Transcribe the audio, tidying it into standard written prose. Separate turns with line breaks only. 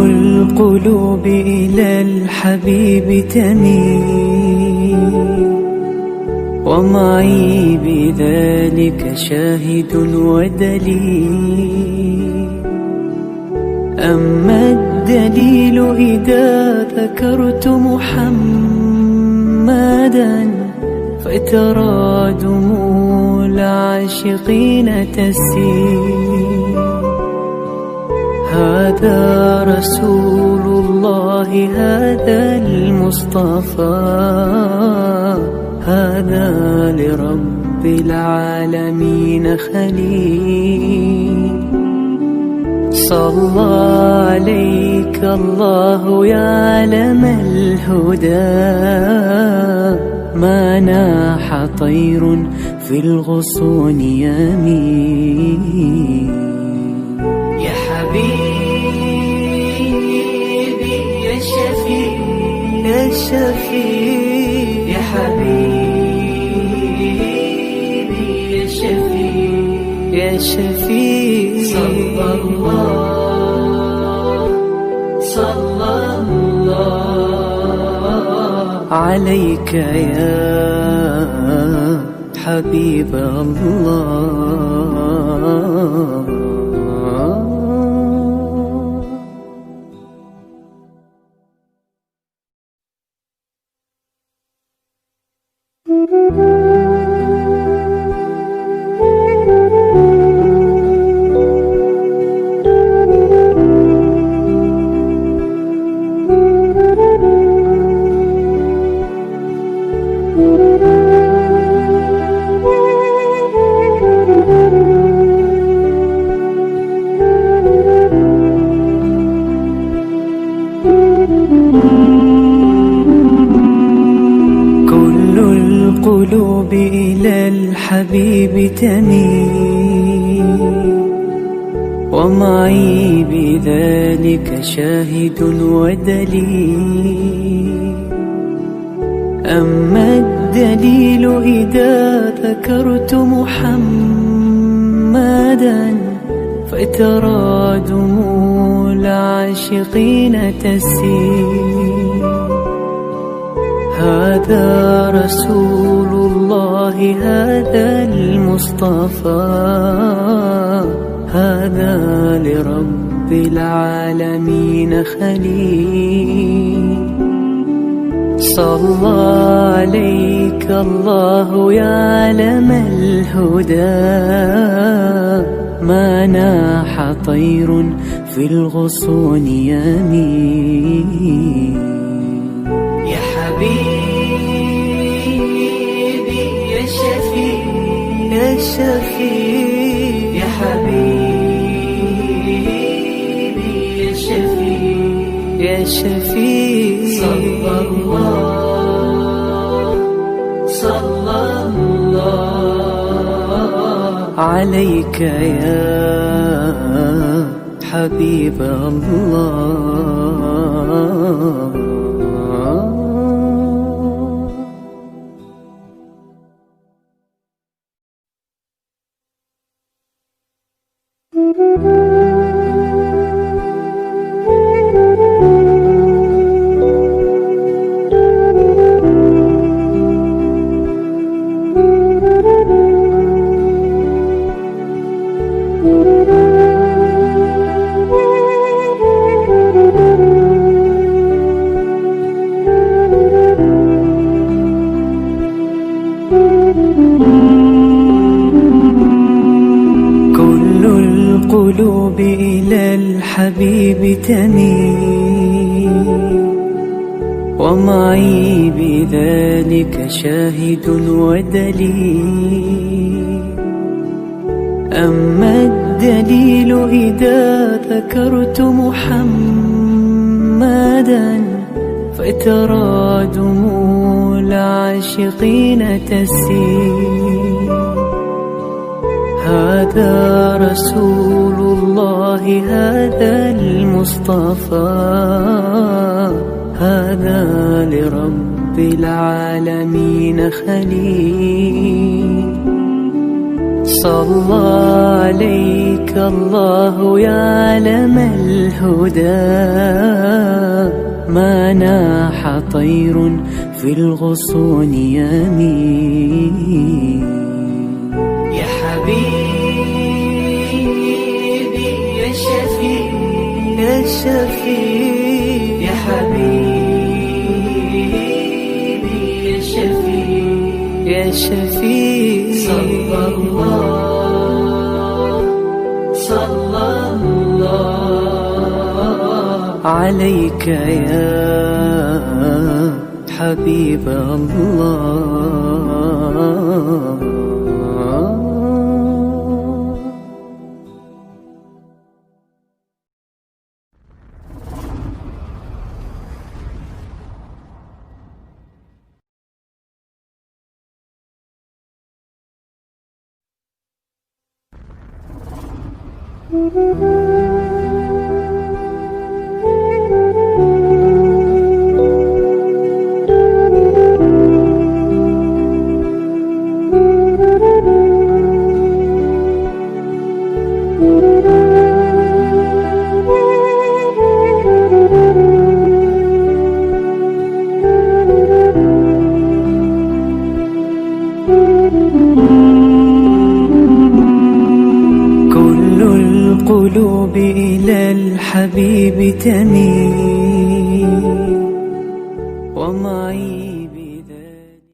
القلوب إلى الحبيب تميل، ومعي بذلك شاهد ودليل. أما الدليل إذا ذكرت محمدا فترى دموع العاشقين تسيل. هذا رسول الله، هذا المصطفى، هذا لرب العالمين خليل. صلى عليك الله يا علم الهدى، ما ناح طير في الغصون يمين. يا حبيبي يا شفيع يا شفيع، يا حبيبي يا شفيع يا شفيع. صلى الله عليك يا حبيب الله. القلوب إلى الحبيب تميل، ومعي بذلك شاهد ودليل. أما الدليل إذا ذكرت محمدا فترى دموع العاشقين تسيل. هذا رسول الله، هذا المصطفى، هذا لرب العالمين خليل. صلى عليك الله يا علم الهدى، ما ناح طير في الغصون يمين. يا حبيبي يا شفيع يا شفيع، يا حبيبي يا شفيع يا شفيع. صلى الله عليك يا حبيب الله. القلوب إلى الحبيب تميل، ومعي بذلك شاهد ودليل. أما الدليل إذا ذكرت محمدا غدا فترى دموع العاشقين تسيل. هذا رسول الله، هذا المصطفى، هذا لرب العالمين خليل. صلى عليك الله يا علم الهدى، ما ناح طير في الغصون يمين. يا حبيبي يا شفيع يا شفيع، يا حبيبي يا شفيع يا شفيع. صلى الله عليك يا حبيب الله. القلوب إلى الحبيب تميل،